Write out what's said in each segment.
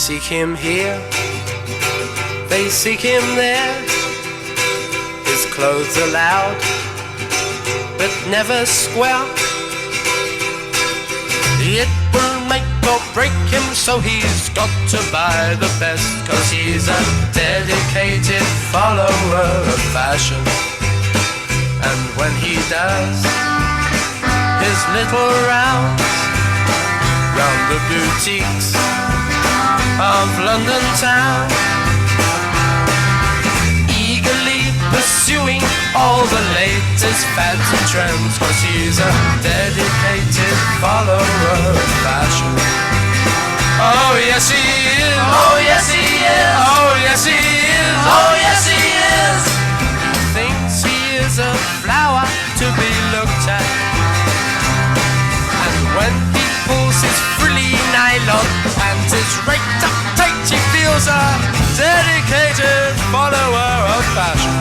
seek him here, they seek him there. His clothes are loud, but never square. It will make or break him, so he's got to buy the best, 'cause he's a dedicated follower of fashion. And when he does his little rounds round the boutiques of London town, eagerly pursuing all the latest fads and trends, 'cause he's a dedicated follower of fashion. Oh yes he is, oh yes he is, oh yes he is, oh yes he is. He thinks he is a flower to be looked at, and when he pulls his frilly nylon and is raked up tight, he feels a dedicated follower of fashion.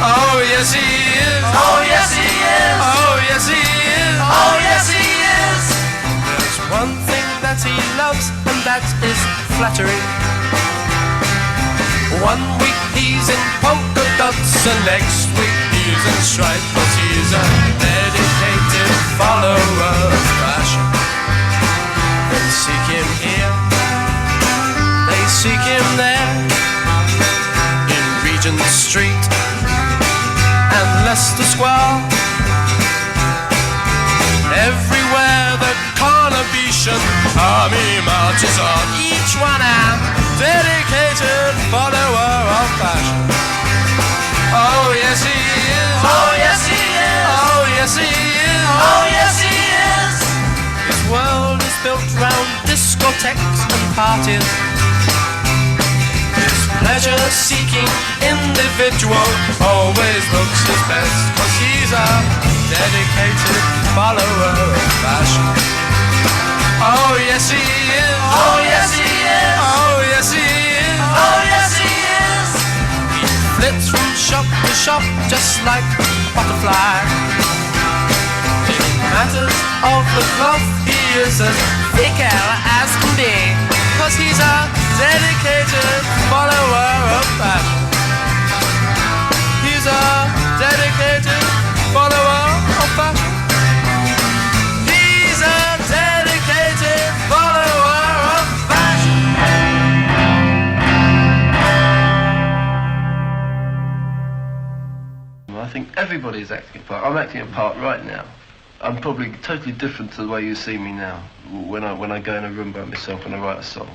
Oh yes he is, oh yes he is, oh yes he is, oh yes he is. There's one thing that he loves, and that is flattery. One week he's in polka dots, and next week he's in stripes, 'cause he's a dedicated follower of fashion. They seek him here, they seek him there, in Regent Street and Leicester Square. Everywhere the Carnation army marches on, each one a dedicated follower of fashion. Oh yes he is, oh yes he is, oh yes he is, oh yes he is. His world is built round discotheques and parties. His pleasure-seeking individual always looks his best, 'cause he's a dedicated follower of fashion. Oh yes he is, oh yes he is, oh yes he is, oh yes he is. He flits from shop to shop just like a butterfly. In matters of the cloth he is as fickle as can be, 'cause he's a dedicated follower of fashion. He's a dedicated follower of fashion. He's a dedicated follower of fashion. I think everybody's acting a part. I'm acting a part right now. I'm probably totally different to the way you see me now. When I go in a room by myself and I write a song,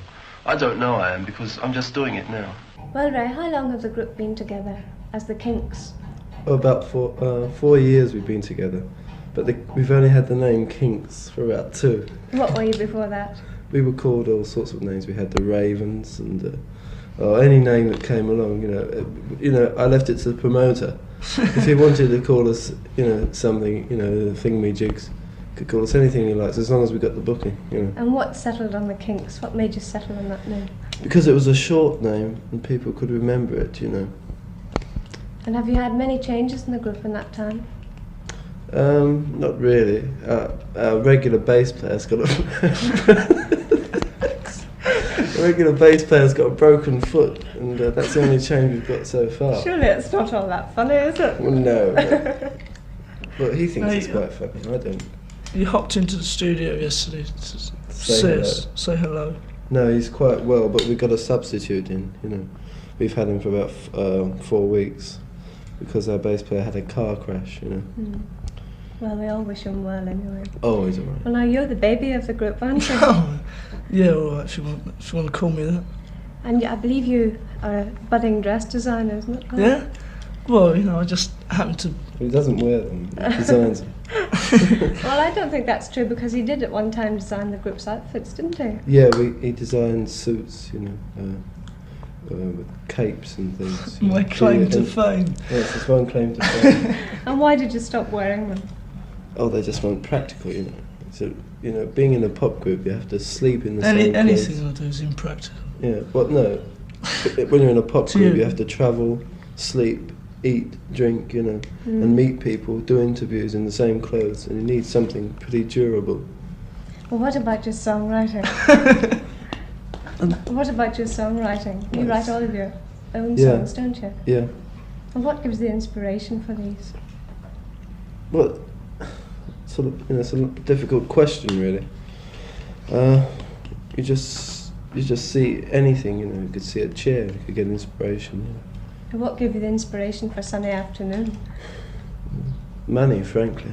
I don't know I am, because I'm just doing it now. Well, Ray, how long have the group been together as the Kinks? Oh, about 4 years we've been together, but we've only had the name Kinks for about 2. What were you before that? We were called all sorts of names. We had the Ravens and any name that came along. You know, I left it to the promoter. If he wanted to call us, something, thingy-jigs, could call us anything he likes, as long as we got the booking. And what settled on the Kinks? What made you settle on that name? Because it was a short name and people could remember it. And have you had many changes in the group in that time? Not really. Our regular bass player's got a broken foot, and that's the only change we've got so far. Surely it's not all that funny, is it? Well, no. But he thinks it's quite funny. I don't. You hopped into the studio yesterday to say hello. No, he's quite well, but we got a substitute in. We've had him for about 4 weeks because our bass player had a car crash. Well, we all wish him well anyway. Oh, he's alright. Well, now you're the baby of the group, aren't you? Oh, yeah, all right, if you want to call me that. And I believe you are a budding dress designer, isn't it? Yeah? Well, I just happen to... He doesn't wear them, he designs them. Well, I don't think that's true, because he did at one time design the group's outfits, didn't he? Yeah, he designed suits, with capes and things. My claim to fame. Yes, it's one claim to fame. And why did you stop wearing them? Oh, they just weren't practical, So, being in a pop group, you have to sleep in the same place. Anything I do is impractical. Yeah, well, no. When you're in a pop group, you have to travel, sleep, eat, drink, and meet people, do interviews in the same clothes, and you need something pretty durable. Well, what about your songwriting? What about your songwriting? You write all of your own Yeah. songs, don't you? Yeah. And what gives the inspiration for these? Well, sort of, it's a difficult question, really. You just see anything, you could see a chair, you could get inspiration. And what gave you the inspiration for Sunday Afternoon? Money, frankly.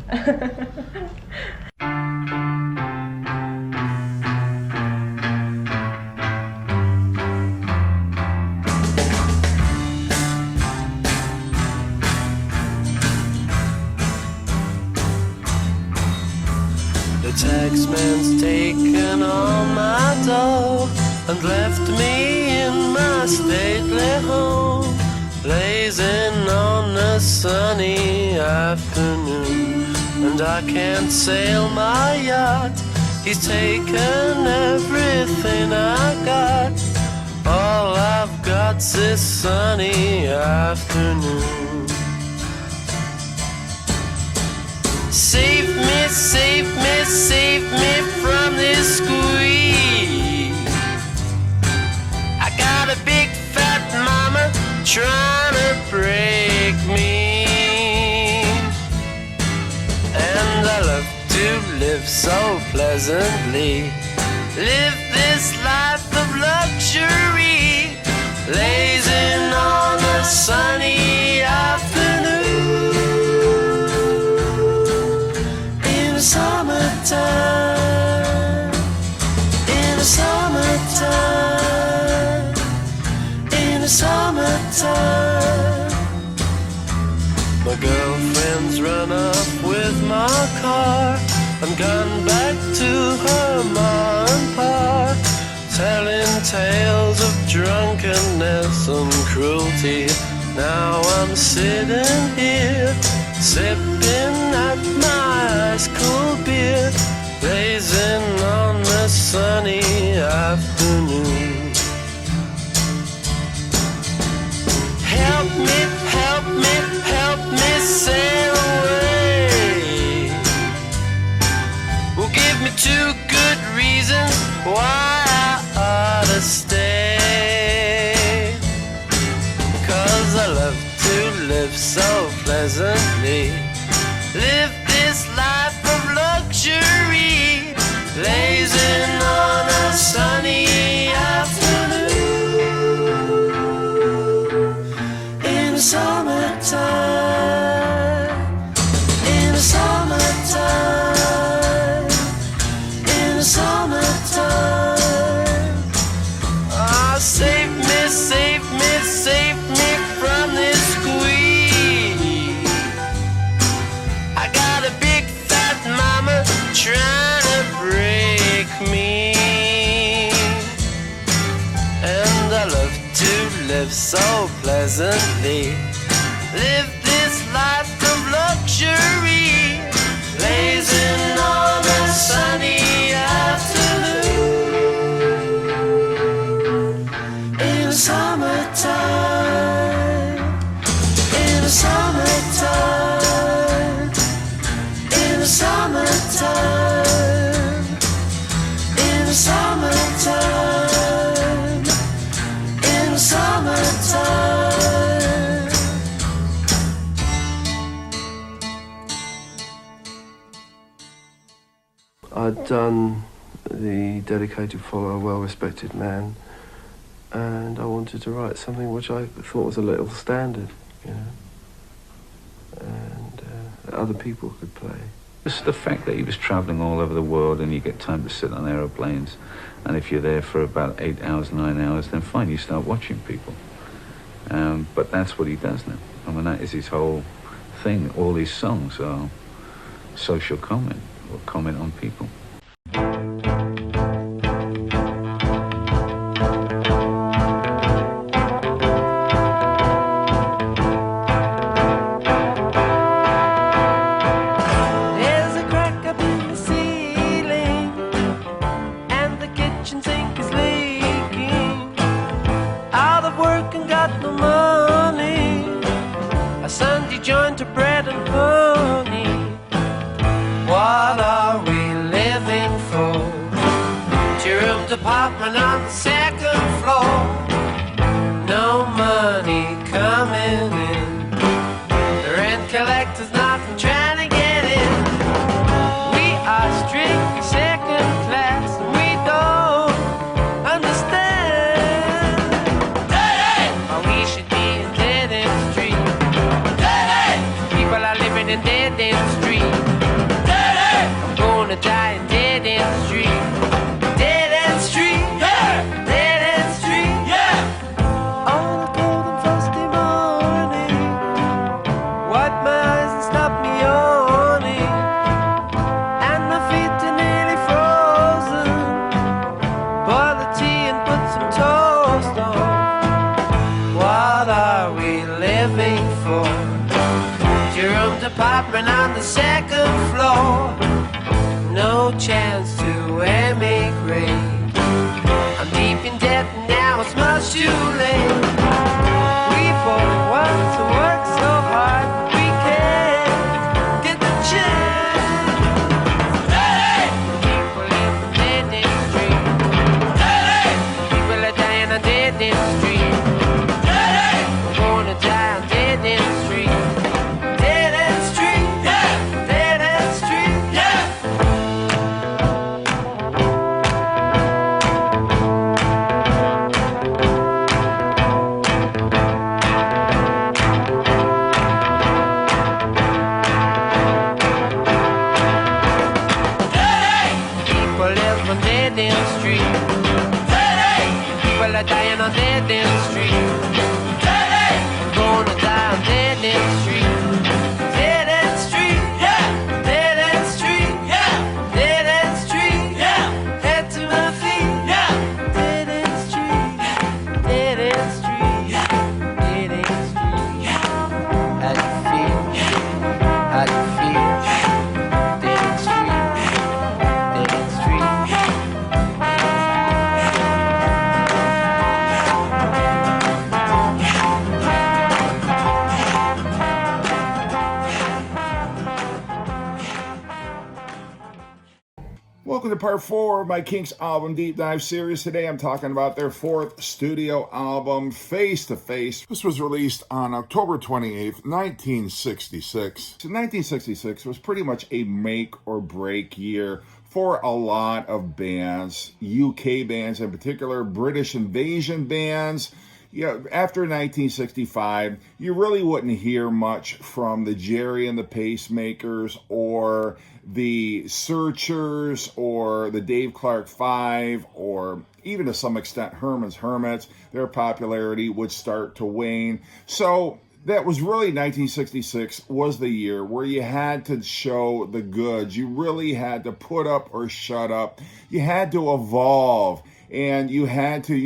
The taxman's taken all my dough and left me in my stately home, blazing on a sunny afternoon. And I can't sail my yacht, he's taken everything I got. All I've got's this sunny afternoon. Save me, save me, save me from this squeeze. I got a big fat mama trying to break me, and I love to live so pleasantly, live this life of luxury, blazing on a sunny afternoon. Summertime, in the summertime, in the summertime. My girlfriend's run off with my car and gone back to her ma and pa, telling tales of drunkenness and cruelty. Now I'm sitting here, sipping at my ice cold beer, blazing on the sunny afternoon. Help me, help me, help me sail away. Well, give me 2 good reasons why I ought to stay. 'Cause I love to live so pleasantly, live this life of luxury, blazing on a sunny afternoon. In the summertime, in the summertime, in the summertime. Ah, save me, save me, save me from this squeeze. I got a big fat mama trying to break me, and I love to live so pleasantly, live this life of luxury, blazing on a sunny afternoon. In the summertime, in the summertime, in the summertime, in the summertime, in the summertime. I'd done the dedicated follow a well-respected man, and I wanted to write something which I thought was a little standard, and that other people could play. Just the fact that he was travelling all over the world and you get time to sit on aeroplanes, and if you're there for about 8 hours, 9 hours, then fine, you start watching people. But that's what he does now. I mean, that is his whole thing. All these songs are social comment, or comment on people. There's a crack up in the ceiling, and the kitchen sink is leaking. Out of work and got no money, a Sunday joint of bread and honey. What are we living for? 2-room apartment on the 2nd collectors knocking, trying to get in. We are strictly second class, and we don't understand why we should be in dead end street. People are living in dead end street. I'm gonna die in dead end street. Dead end street, dead end street. On a cold and frosty morning, wipe my eyes and stop me yawning, and my feet are nearly frozen. Boil the tea and put some toast on. What are we living for? Your room's apartment on the second floor. No chance to emigrate. I'm deep in debt and now it's much too late. We both want to work so hard, but we can't get the chance. People live on dead end street. People are dying on dead end street. We're gonna die on dead end street. Dead end street, dead end street. People live on dead end street. People are dying on dead end street. I'm gonna die on dead end street. Dead end street, dead end street, dead end street, head to my feet. Dead end street, dead end street, dead end street. How do you feel? How do you feel? Dead end street, dead end street. Welcome to part 4 of my Kinks album deep dive series. Today I'm talking about their 4th studio album, Face to Face. This was released on October 28th, 1966. So 1966 was pretty much a make or break year for a lot of bands, UK bands in particular, British invasion bands. After 1965, you really wouldn't hear much from the Jerry and the Pacemakers or the Searchers or the Dave Clark Five or even to some extent Herman's Hermits. Their popularity would start to wane. So that was really 1966 was the year where you had to show the goods. You really had to put up or shut up. You had to evolve. And you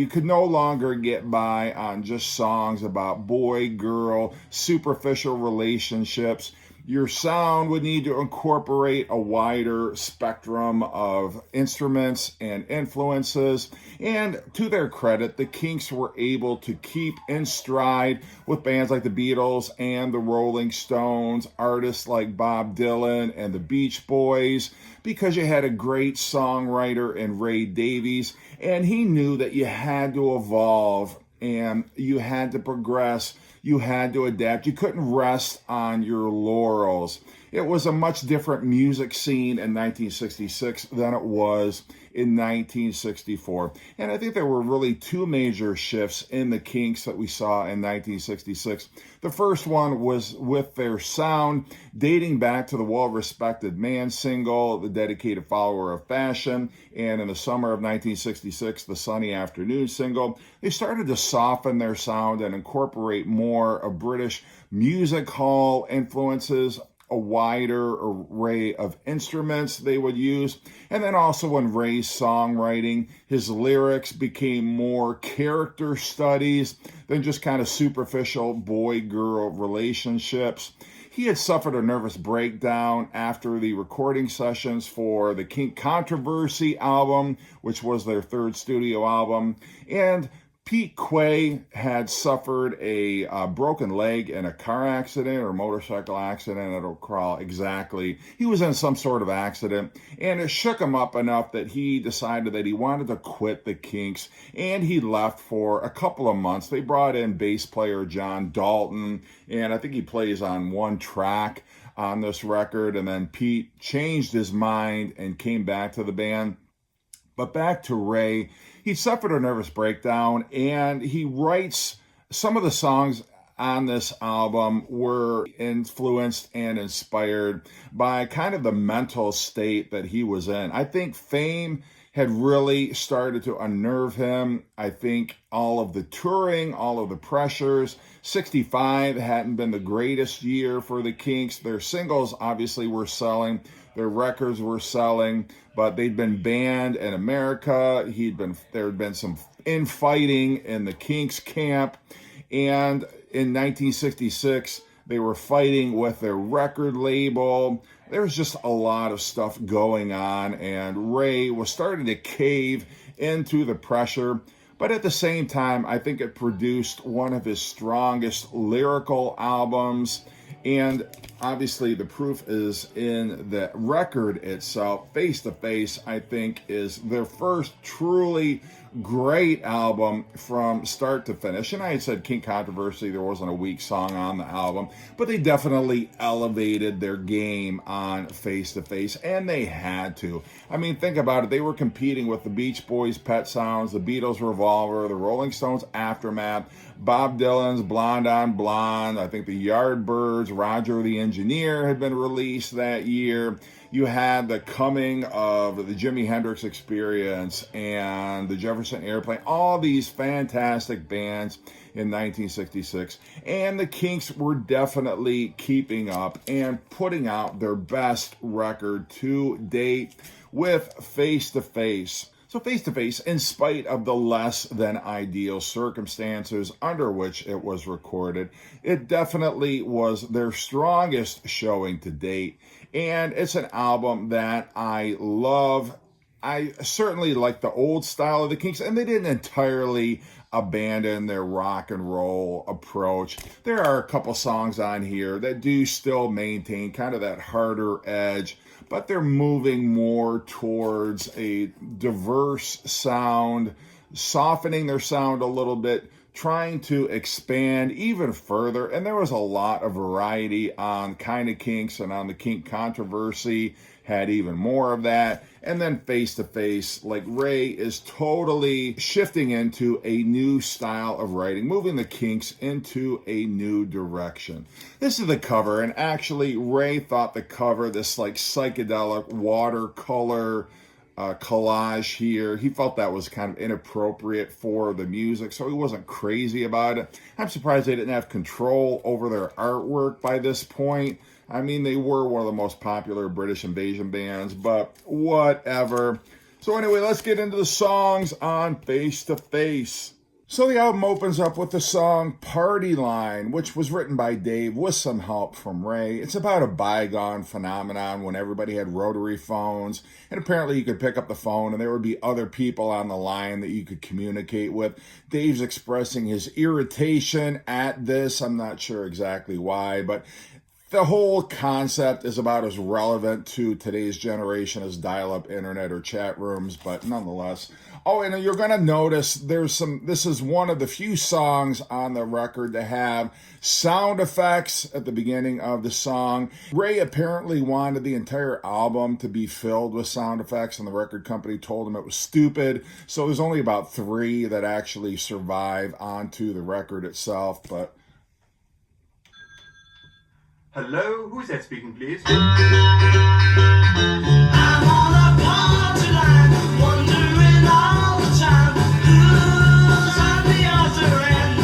could no longer get by on just songs about boy, girl, superficial relationships. Your sound would need to incorporate a wider spectrum of instruments and influences. And to their credit, the Kinks were able to keep in stride with bands like the Beatles and the Rolling Stones, artists like Bob Dylan and the Beach Boys, because you had a great songwriter in Ray Davies, and he knew that you had to evolve and you had to progress. You had to adapt. You couldn't rest on your laurels. It was a much different music scene in 1966 than it was in 1964. And I think there were really two major shifts in the Kinks that we saw in 1966. The first one was with their sound, dating back to the well-respected Man single, The Dedicated Follower of Fashion, and in the summer of 1966, the Sunny Afternoon single. They started to soften their sound and incorporate more of British music hall influences, a wider array of instruments they would use. And then also when Ray's songwriting, his lyrics became more character studies than just kind of superficial boy-girl relationships. He had suffered a nervous breakdown after the recording sessions for the Kink Controversy album, which was their third studio album. And Pete Quay had suffered a broken leg in a car accident or motorcycle accident. I don't recall exactly. He was in some sort of accident, and it shook him up enough that he decided that he wanted to quit the Kinks, and he left for a couple of months. They brought in bass player John Dalton, and I think he plays on one track on this record, and then Pete changed his mind and came back to the band. But back to Ray, he suffered a nervous breakdown, and he writes some of the songs on this album were influenced and inspired by kind of the mental state that he was in. I think fame had really started to unnerve him. I think all of the touring, all of the pressures. 65 hadn't been the greatest year for the Kinks. Their singles obviously were selling. Their records were selling, but they'd been banned in America. There had been some infighting in the Kinks camp. And in 1966, they were fighting with their record label. There was just a lot of stuff going on, and Ray was starting to cave into the pressure. But at the same time, I think it produced one of his strongest lyrical albums. And obviously the proof is in the record itself. Face to Face, I think, is their first truly great album from start to finish. And I had said King Controversy, there wasn't a weak song on the album, but they definitely elevated their game on Face to Face, and they had to. I mean, think about it. They were competing with the Beach Boys' Pet Sounds, the Beatles' Revolver, the Rolling Stones' Aftermath, Bob Dylan's Blonde on Blonde. I think the Yardbirds' Roger the Engineer had been released that year. You had the coming of the Jimi Hendrix Experience and the Jefferson Airplane, all these fantastic bands in 1966. And the Kinks were definitely keeping up and putting out their best record to date with Face to Face. So Face to Face, in spite of the less than ideal circumstances under which it was recorded, it definitely was their strongest showing to date. And it's an album that I love. I certainly like the old style of the Kinks, and they didn't entirely abandon their rock and roll approach. There are a couple songs on here that do still maintain kind of that harder edge, but they're moving more towards a diverse sound, softening their sound a little bit, trying to expand even further. And there was a lot of variety on Kinda Kinks, and on the Kink Controversy had even more of that. And then Face to Face, like Ray is totally shifting into a new style of writing, moving the Kinks into a new direction. This is the cover, and actually Ray thought the cover, this like psychedelic watercolor collage here, he felt that was kind of inappropriate for the music, so he wasn't crazy about it. I'm surprised they didn't have control over their artwork by this point. I mean, they were one of the most popular British invasion bands, but whatever. So anyway, let's get into the songs on Face to Face. So the album opens up with the song Party Line, which was written by Dave with some help from Ray. It's about a bygone phenomenon when everybody had rotary phones, and apparently you could pick up the phone and there would be other people on the line that you could communicate with. Dave's expressing his irritation at this. I'm not sure exactly why, but the whole concept is about as relevant to today's generation as dial-up internet or chat rooms, but nonetheless. Oh, and you're going to notice this is one of the few songs on the record to have sound effects at the beginning of the song. Ray apparently wanted the entire album to be filled with sound effects, and the record company told him it was stupid. So there's only about 3 that actually survive onto the record itself, but... Hello, who's that speaking, please? I'm on a party line, wondering all the time who's on the other end.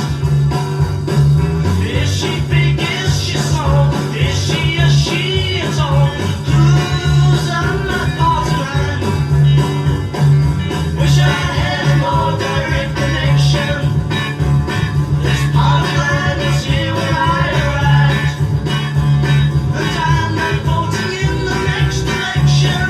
Is she big, is she small, is she a she at all? Who's on my party line? Wish I had a more direct connection. This party line is here when I arrived. And I'm not voting in the next election.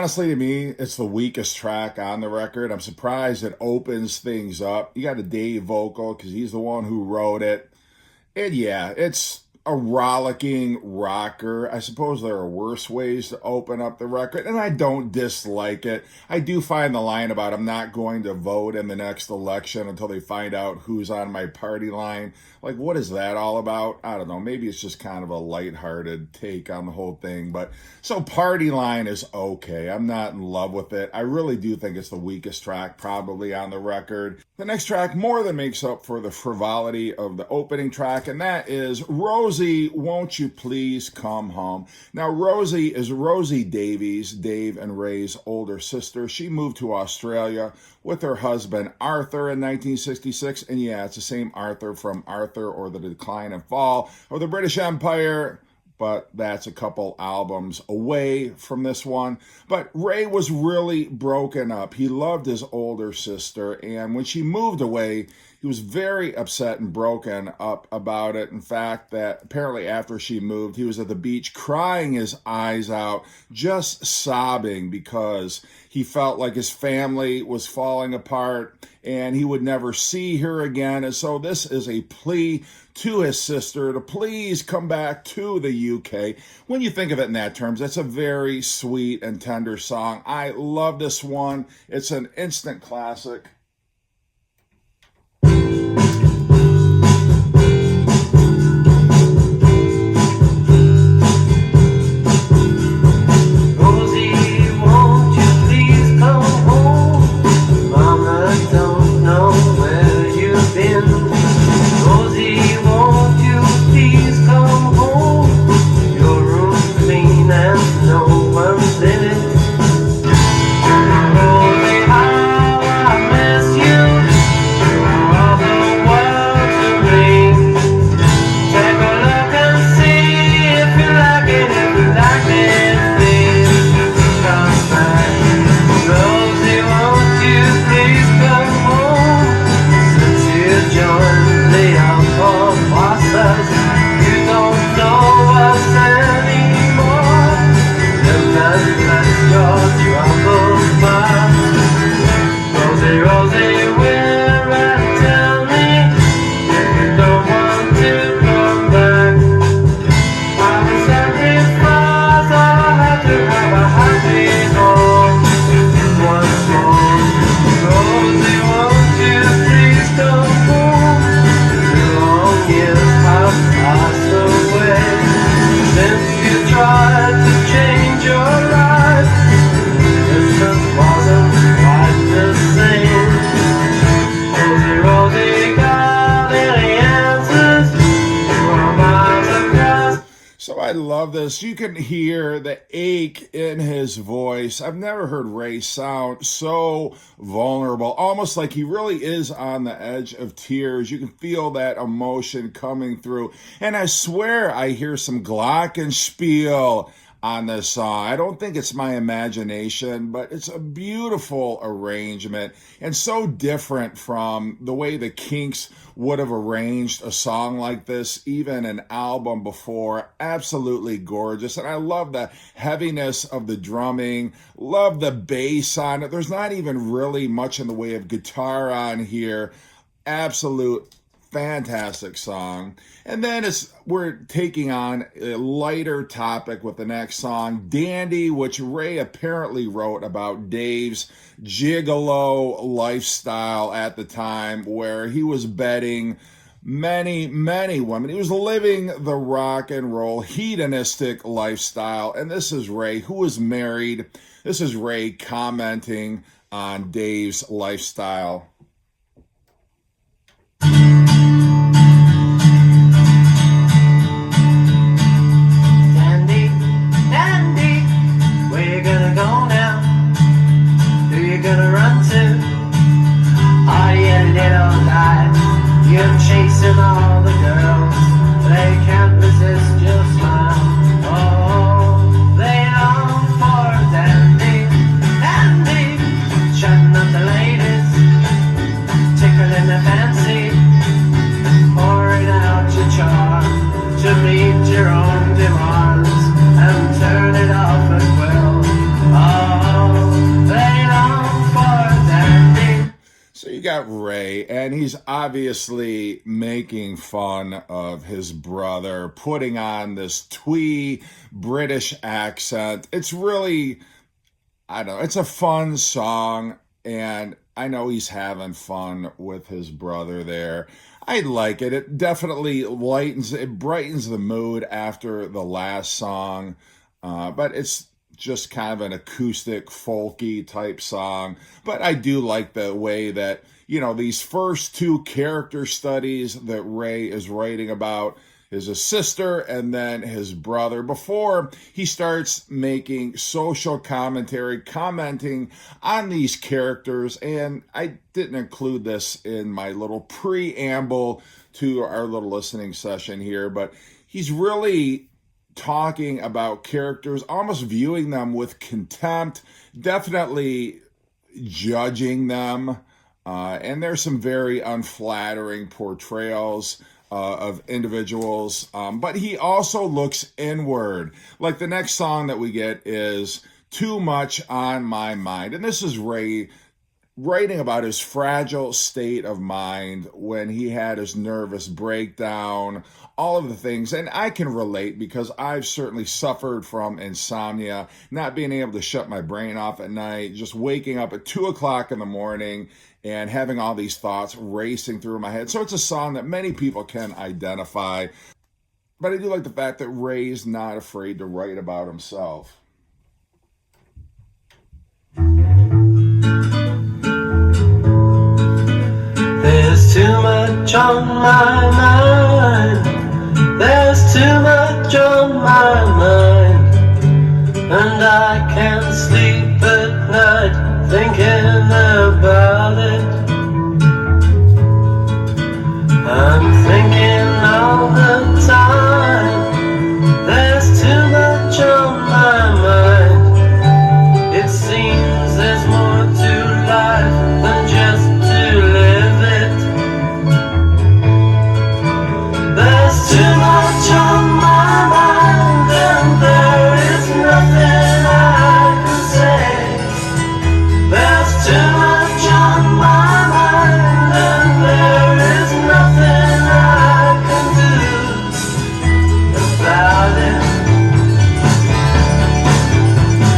honestly, to me, it's the weakest track on the record. I'm surprised it opens things up. You got a Dave vocal because he's the one who wrote it. And yeah, it's a rollicking rocker. I suppose there are worse ways to open up the record, and I don't dislike it. I do find the line about I'm not going to vote in the next election until they find out who's on my party line. Like, what is that all about? I don't know. Maybe it's just kind of a lighthearted take on the whole thing. But so Party Line is okay. I'm not in love with it. I really do think it's the weakest track probably on the record. The next track more than makes up for the frivolity of the opening track, and that is Rosie, Won't You Please Come Home. Now, Rosie is Rosie Davies, Dave and Ray's older sister. She moved to Australia with her husband Arthur in 1966, and yeah, it's the same Arthur from Arthur or the Decline and Fall of the British Empire, but that's a couple albums away from this one. But Ray was really broken up. He loved his older sister, and when she moved away, he was very upset and broken up about it. In fact, that apparently after she moved, he was at the beach crying his eyes out, just sobbing because he felt like his family was falling apart and he would never see her again. And so this is a plea to his sister to please come back to the UK. When you think of it in that terms, that's a very sweet and tender song. I love this one. It's an instant classic. You can hear the ache in his voice. I've never heard Ray sound so vulnerable, almost like he really is on the edge of tears. You can feel that emotion coming through. And I swear I hear some glockenspiel on this song. I don't think it's my imagination, but it's a beautiful arrangement and so different from the way the Kinks would have arranged a song like this, even an album before. Absolutely gorgeous. And I love the heaviness of the drumming, love the bass on it. There's not even really much in the way of guitar on here. Absolute fantastic song. And then we're taking on a lighter topic with the next song, Dandy, which Ray apparently wrote about Dave's gigolo lifestyle at the time, where he was bedding many, many women. He was living the rock and roll hedonistic lifestyle. And this is Ray, who was married. This is Ray commenting on Dave's lifestyle. Gonna run to? Are you little light? You're chasing all the girls. They can't resist your smile. Oh, they long for a dandy, dandy, chatting up the ladies. got Ray, and he's obviously making fun of his brother, putting on this twee British accent. It's really, I don't know, it's a fun song, and I know he's having fun with his brother there. I like it. It definitely brightens the mood after the last song, but it's just kind of an acoustic, folky type song. But I do like the way that, you know, these first two character studies that Ray is writing about is his sister and then his brother, before he starts making social commentary, commenting on these characters. And I didn't include this in my little preamble to our little listening session here, but he's really talking about characters, almost viewing them with contempt, definitely judging them. And there's some very unflattering portrayals of individuals, but he also looks inward. Like the next song that we get is Too Much on My Mind, and this is Ray writing about his fragile state of mind when he had his nervous breakdown, all of the things. And I can relate because I've certainly suffered from insomnia, not being able to shut my brain off at night, just waking up at 2 o'clock in the morning and having all these thoughts racing through my head. So it's a song that many people can identify. But I do like the fact that Ray's not afraid to write about himself. There's too much on my mind. There's too much on my mind. And I can't sleep at night thinking about it. I'm thinking all the time. There's too much on my mind. It seems there's more to life than just to live it. There's too much on my mind, and there is nothing I can say. There's too much on my mind, and there is nothing I can do about it.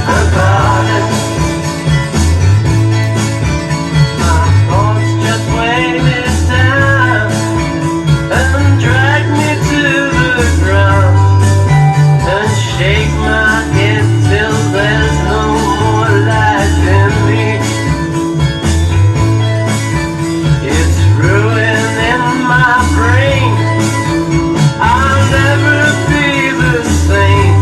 About it. My thoughts just weigh me down and drag me to the ground and shake my head till there's no more life in me. It's ruining my brain. I'll never be the same.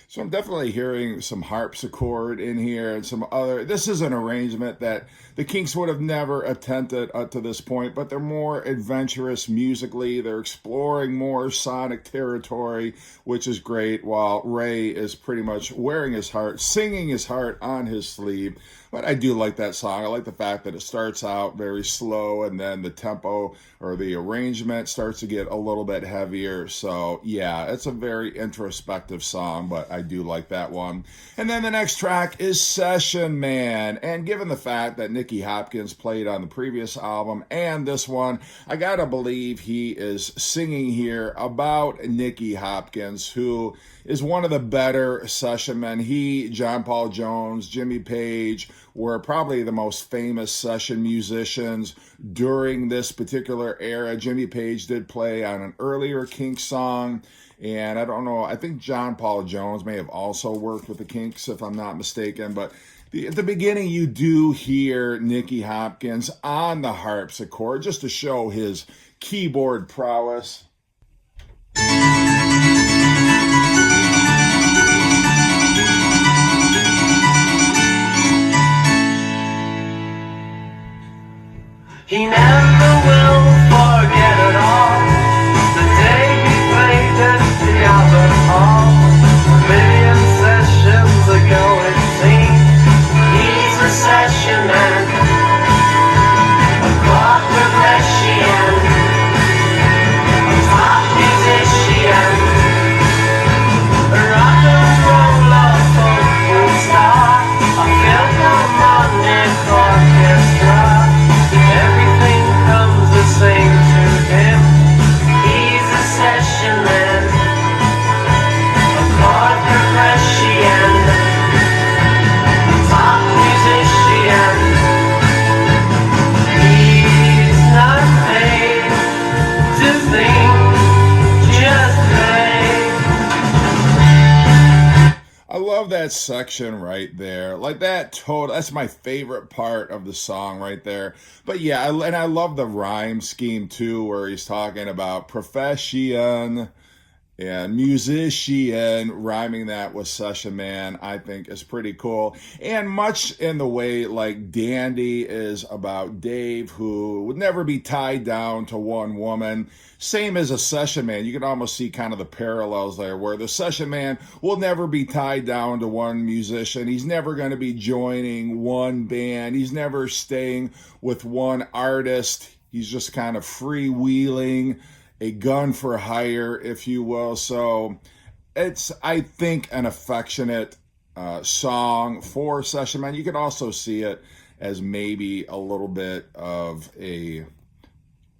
So I'm definitely hearing some harpsichord in here and some other. This is an arrangement that the Kinks would have never attempted up to this point, but they're more adventurous musically. They're exploring more sonic territory, which is great, while Ray is pretty much wearing his heart, singing his heart on his sleeve. But I do like that song. I like the fact that it starts out very slow and then the tempo or the arrangement starts to get a little bit heavier. So yeah, it's a very introspective song, but I do like that one. And then the next track is Session Man. And given the fact that Nicky Hopkins played on the previous album and this one, I gotta believe he is singing here about Nicky Hopkins, who is one of the better session men. He, John Paul Jones, Jimmy Page were probably the most famous session musicians during this particular era. Jimmy Page did play on an earlier Kinks song, and I don't know, I think John Paul Jones may have also worked with the Kinks, if I'm not mistaken, but at the beginning you do hear Nicky Hopkins on the harpsichord just to show his keyboard prowess. He never will forget at all the day he played at the Albert Hall. A million sessions ago it seems. He's a session man, a clock progression, a top musician, a rock and roller folk star, a Philharmonic orchestra. that section right there, like that's my favorite part of the song right there. But yeah, and I love the rhyme scheme too, where he's talking about profession and musician, rhyming that with session man, I think is pretty cool. And much in the way like Dandy is about Dave, who would never be tied down to one woman. Same as a session man. You can almost see kind of the parallels there, where the session man will never be tied down to one musician. He's never going to be joining one band. He's never staying with one artist. He's just kind of freewheeling, a gun for hire, if you will. So it's, I think, an affectionate song for session man. You could also see it as maybe a little bit of a,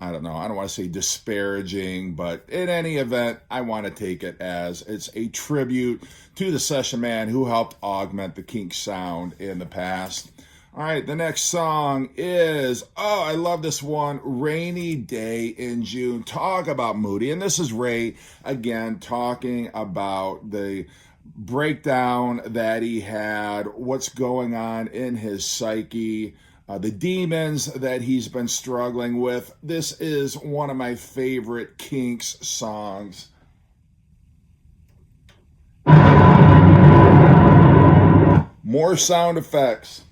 I don't know, I don't want to say disparaging, but in any event, I want to take it as it's a tribute to the session man who helped augment the Kinks sound in the past. All right, the next song is, oh, I love this one, Rainy Day in June. Talk about moody. And this is Ray, again, talking about the breakdown that he had, what's going on in his psyche, the demons that he's been struggling with. This is one of my favorite Kinks songs. More sound effects.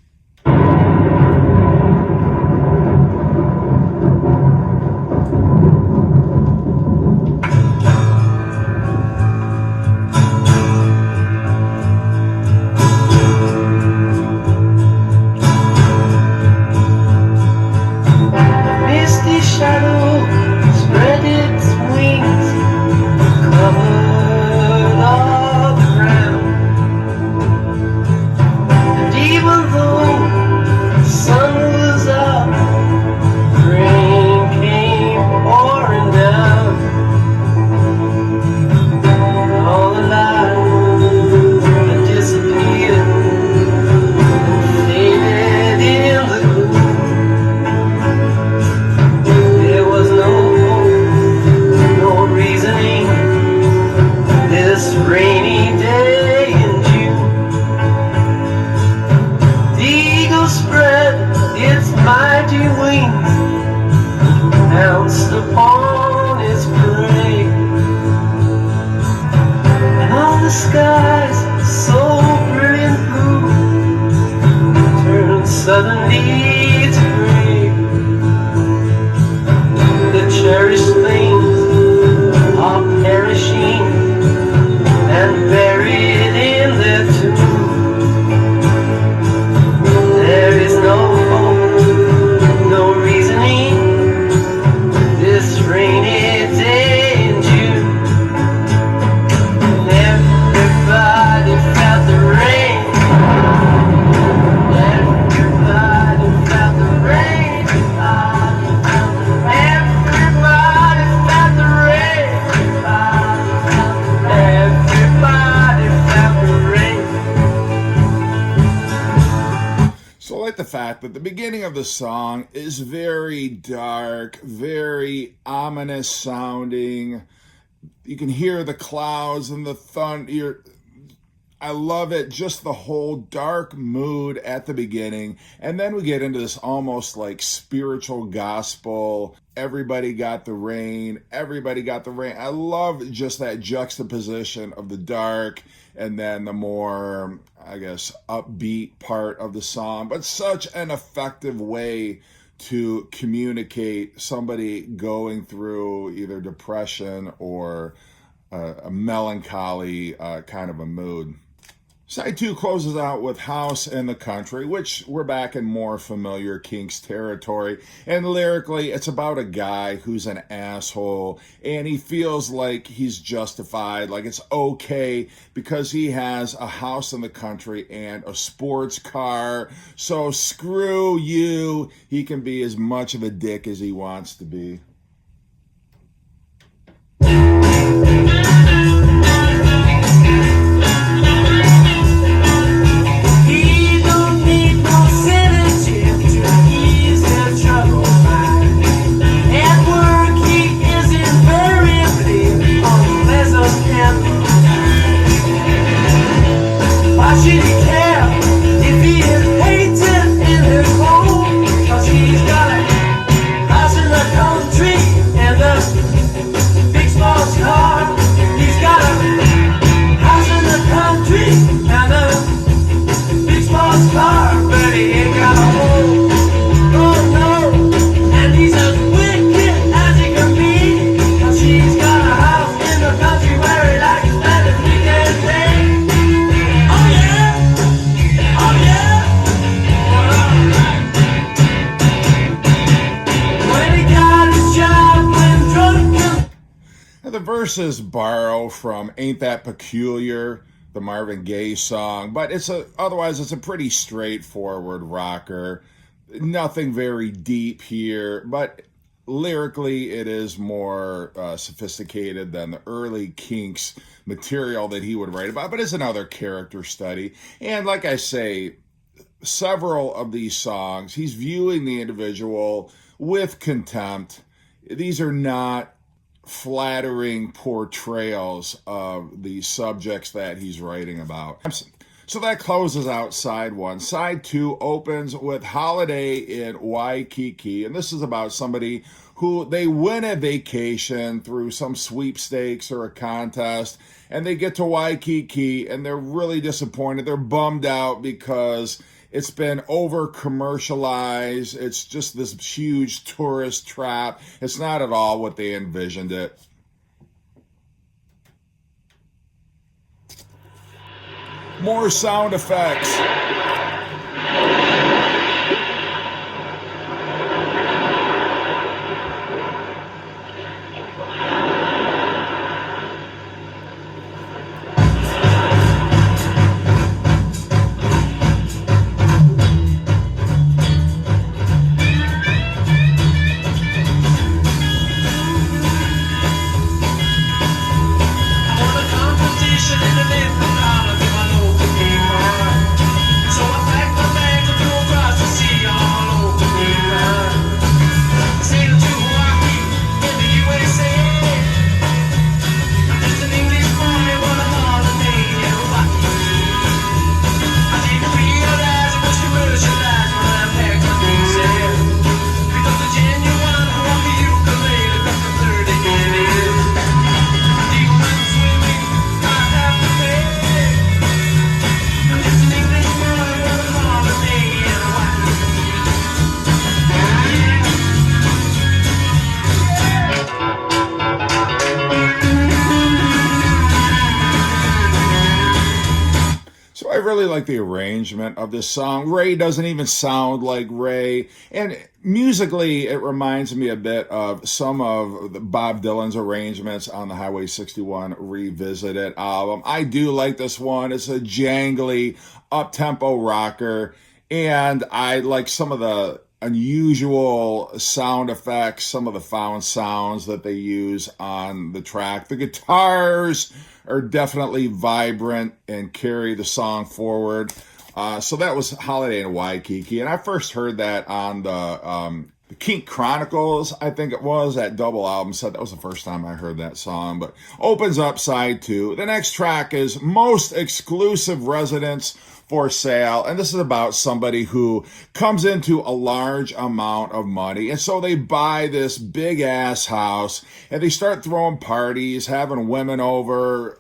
But the beginning of the song is very dark, very ominous sounding. You can hear the clouds and the thunder. I love it, just the whole dark mood at the beginning. And then we get into this almost like spiritual gospel. Everybody got the rain. Everybody got the rain. I love just that juxtaposition of the dark and then the more, I guess, upbeat part of the song. But such an effective way to communicate somebody going through either depression or a melancholy kind of a mood. Side 2 closes out with House in the Country, which we're back in more familiar Kinks territory. And lyrically, it's about a guy who's an asshole, and he feels like he's justified, like it's okay because he has a house in the country and a sports car. So screw you. He can be as much of a dick as he wants to be. She verses borrow from Ain't That Peculiar, the Marvin Gaye song, but otherwise it's a pretty straightforward rocker. Nothing very deep here, but lyrically it is more sophisticated than the early Kinks material that he would write about, but it's another character study. And like I say, several of these songs, he's viewing the individual with contempt. These are not flattering portrayals of the subjects that he's writing about. So that closes out side one. Side two opens with Holiday in Waikiki, and this is about somebody who they win a vacation through some sweepstakes or a contest, and they get to Waikiki and they're really disappointed. They're bummed out because it's been over commercialized. It's just this huge tourist trap. It's not at all what they envisioned it. More sound effects. Really like the arrangement of this song. Ray doesn't even sound like Ray, and musically it reminds me a bit of some of Bob Dylan's arrangements on the Highway 61 Revisited album. I do like this one. It's a jangly up-tempo rocker, and I like some of the unusual sound effects, some of the found sounds that they use on the track. The guitars are definitely vibrant and carry the song forward. So that was Holiday in Waikiki, and I first heard that on the Kink Chronicles, I think it was, that double album set. That was the first time I heard that song, but opens up side two. The next track is Most Exclusive Residence for Sale, and this is about somebody who comes into a large amount of money, and so they buy this big ass house and they start throwing parties, having women over,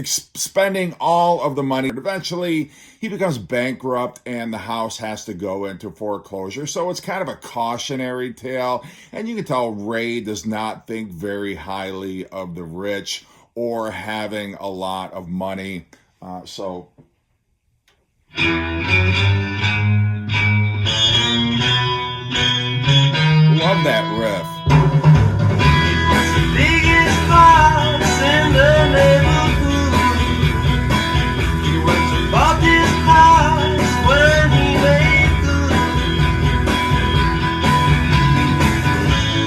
spending all of the money. Eventually he becomes bankrupt and the house has to go into foreclosure. So it's kind of a cautionary tale, and you can tell Ray does not think very highly of the rich or having a lot of money. Love that riff. Biggest boss in the neighborhood. He went to bought his house when he made good.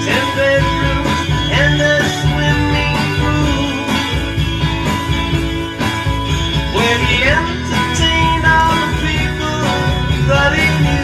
10 bedrooms and a swimming pool, where he entertained all the people that he knew.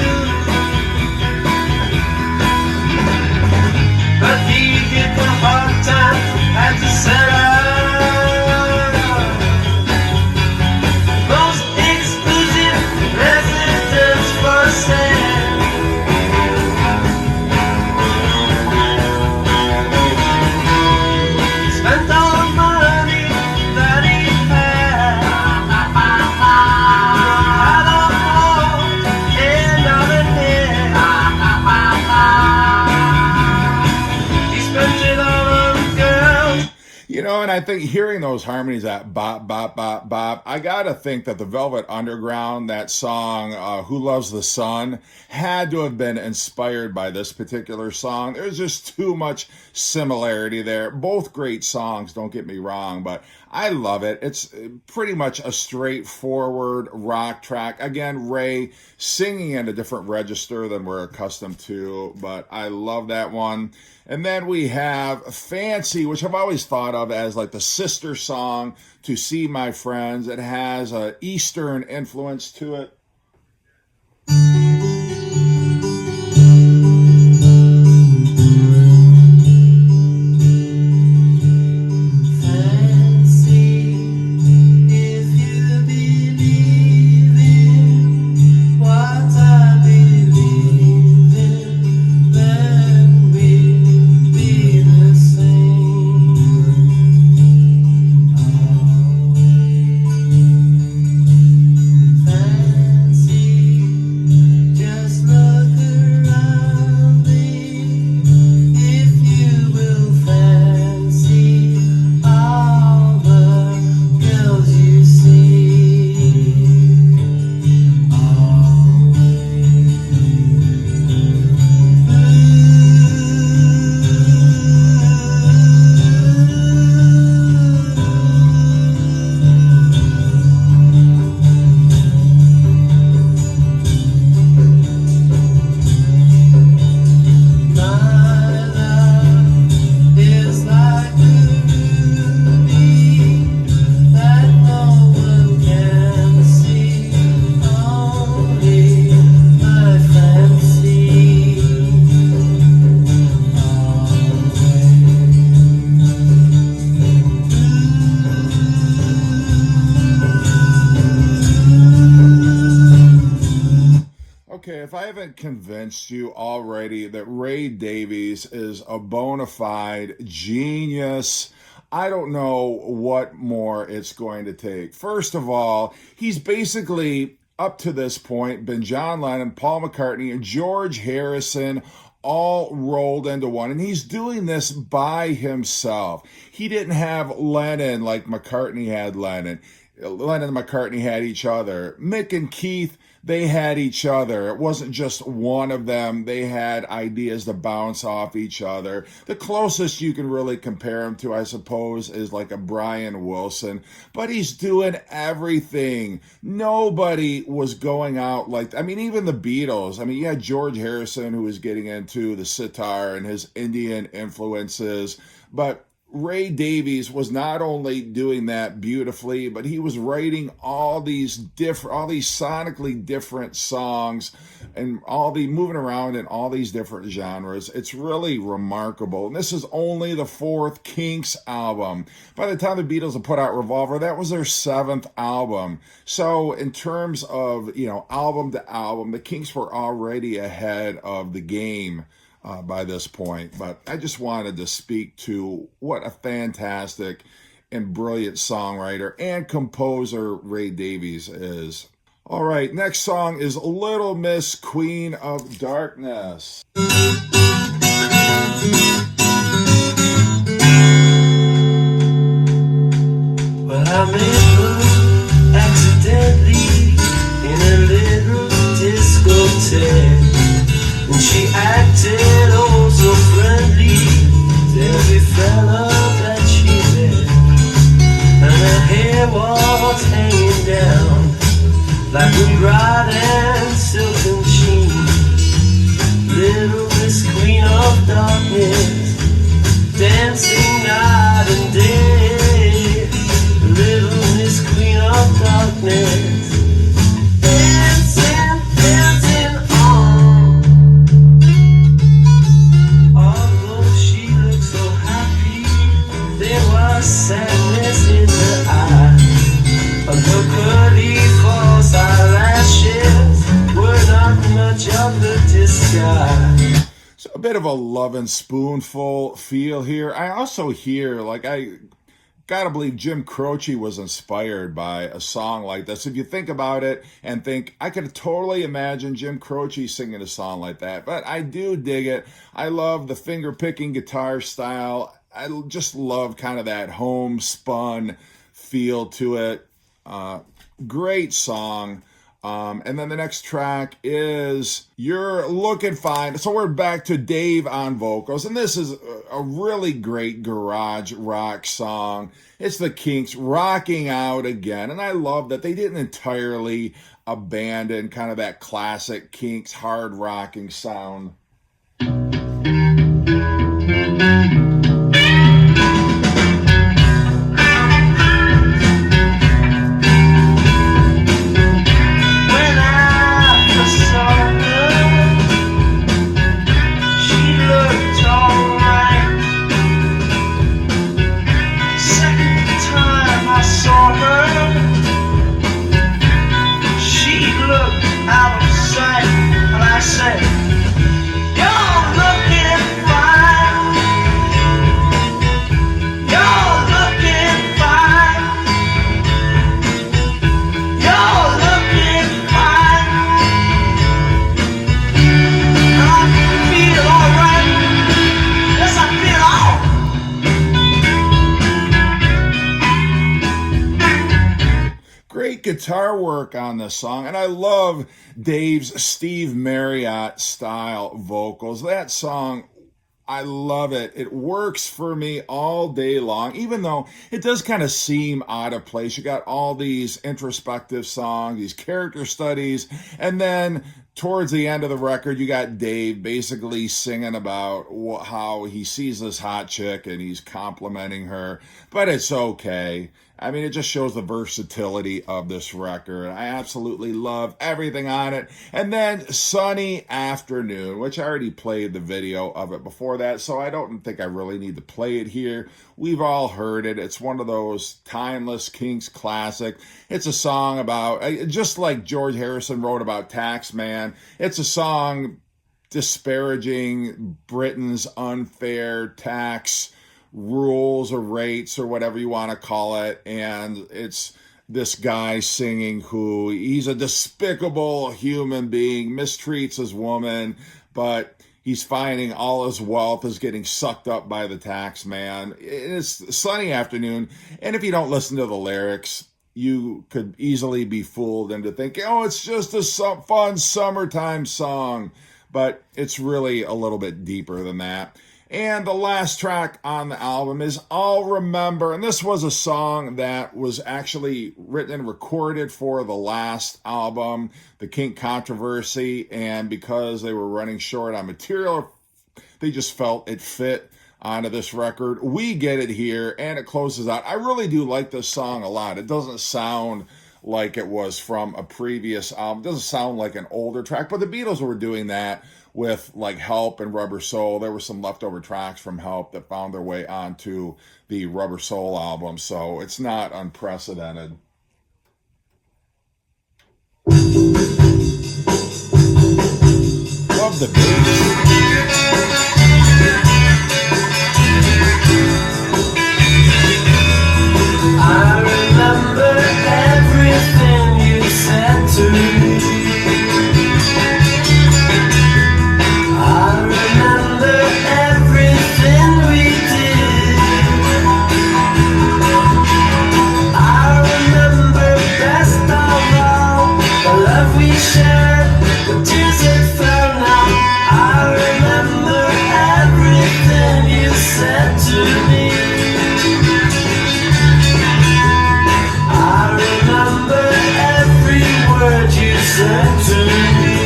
I think hearing those harmonies, that bop, bop, bop, bop, I gotta think that the Velvet Underground, that song, Who Loves the Sun, had to have been inspired by this particular song. There's just too much similarity there. Both great songs, don't get me wrong, but I love it. It's pretty much a straightforward rock track. Again, Ray singing in a different register than we're accustomed to, but I love that one. And then we have Fancy, which I've always thought of as like the sister song to See My Friends. It has an Eastern influence to it. Okay, if I haven't convinced you already that Ray Davies is a bona fide genius, I don't know what more it's going to take. First of all, he's basically, up to this point, been John Lennon, Paul McCartney, and George Harrison all rolled into one. And he's doing this by himself. He didn't have Lennon like McCartney had Lennon. Lennon and McCartney had each other. Mick and Keith, they had each other. It wasn't just one of them. They had ideas to bounce off each other. The closest you can really compare him to, I suppose, is like a Brian Wilson. But he's doing everything. Nobody was going out like, I mean, even the Beatles. I mean, you had George Harrison, who was getting into the sitar and his Indian influences. But Ray Davies was not only doing that beautifully, but he was writing all these sonically different songs and moving around in all these different genres. It's really remarkable. And this is only the fourth Kinks album. By the time the Beatles had put out Revolver, that was their seventh album. So in terms of, album to album, the Kinks were already ahead of the game by this point. But I just wanted to speak to what a fantastic and brilliant songwriter and composer Ray Davies is. All right, next song is Little Miss Queen of Darkness. Well, I met her accidentally in a little discotheque, and she acted oh so friendly to every fella that she met, and her hair was hanging down like a bright and silken sheen. Little Miss Queen of Darkness, dancing night and day. Little Miss Queen of Darkness, dancing, dancing on. Although she looked so happy, there was sadness in her eyes. Her curly false eyelashes were not much of the disguise. So a bit of a Love and Spoonful feel here. I also hear, I gotta believe Jim Croce was inspired by a song like this. If you think about it and think, I could totally imagine Jim Croce singing a song like that. But I do dig it. I love the finger-picking guitar style. I just love kind of that homespun feel to it. Great song. And then the next track is You're Looking Fine. So we're back to Dave on vocals, and this is a really great garage rock song. It's the Kinks rocking out again, and I love that they didn't entirely abandon kind of that classic Kinks hard rocking sound. Guitar work on this song, and I love Dave's Steve Marriott style vocals. That song, I love it. It works for me all day long, even though it does kind of seem out of place. You got all these introspective songs, these character studies, and then towards the end of the record, you got Dave basically singing about how he sees this hot chick and he's complimenting her, but it's okay. I mean, it just shows the versatility of this record. I absolutely love everything on it. And then Sunny Afternoon, which I already played the video of it before that, so I don't think I really need to play it here. We've all heard it. It's one of those timeless Kinks classic. It's a song about, just like George Harrison wrote about Taxman, it's a song disparaging Britain's unfair tax rules or rates or whatever you want to call it, and it's this guy singing who he's a despicable human being, mistreats his woman, but he's finding all his wealth is getting sucked up by the tax man. It's Sunny Afternoon, and if you don't listen to the lyrics, you could easily be fooled into thinking, oh, it's just a fun summertime song, but it's really a little bit deeper than that. And the last track on the album is I'll Remember. And this was a song that was actually written and recorded for the last album, The Kink Controversy. And because they were running short on material, they just felt it fit onto this record. We get it here, and it closes out. I really do like this song a lot. It doesn't sound like it was from a previous album. It doesn't sound like an older track, but the Beatles were doing that with like Help and Rubber Soul. There were some leftover tracks from Help that found their way onto the Rubber Soul album, so it's not unprecedented. Love the bass. I remember everything you said to me. I remember everything we did. I remember best of all the love we shared, the tears that fell now. I remember everything you said to me. I remember every word you said to me.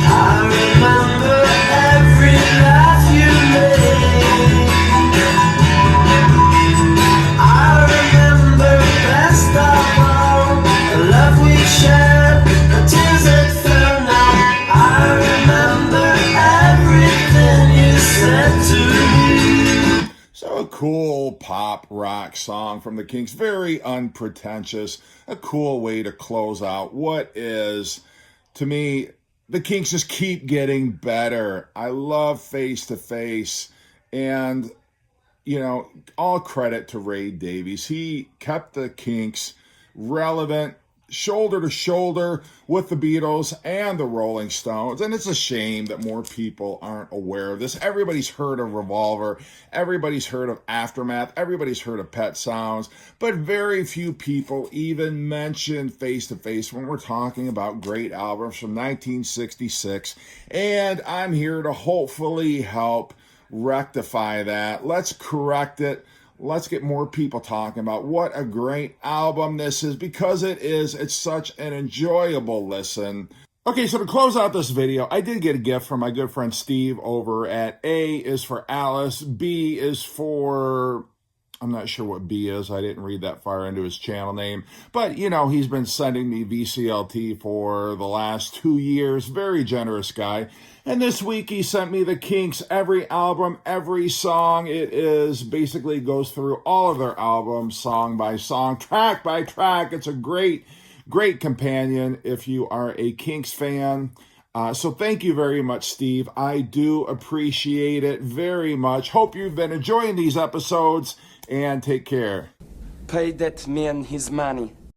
I remember every laugh you made. I remember best of all the love we shared, the tears that fell now. I remember everything you said to me. So a cool pop rock song from the Kinks, very unpretentious, a cool way to close out what is, to me, the Kinks just keep getting better. I love Face to Face, and, you know, all credit to Ray Davies. He kept the Kinks relevant, shoulder to shoulder with the Beatles and the Rolling Stones. And it's a shame that more people aren't aware of this. Everybody's heard of Revolver. Everybody's heard of Aftermath. Everybody's heard of Pet Sounds. But very few people even mention Face to Face when we're talking about great albums from 1966. And I'm here to hopefully help rectify that. Let's correct it. Let's get more people talking about what a great album this is, because it is. It's such an enjoyable listen. Okay, so to close out this video, I did get a gift from my good friend Steve over at A is for Alice, B is for... I'm not sure what B is. I didn't read that far into his channel name. But, you know, he's been sending me VCLT for the last 2 years. Very generous guy. And this week he sent me the Kinks, every album, every song. It is basically goes through all of their albums, song by song, track by track. It's a great, great companion if you are a Kinks fan. So thank you very much, Steve. I do appreciate it very much. Hope you've been enjoying these episodes, and take care. Pay that man his money.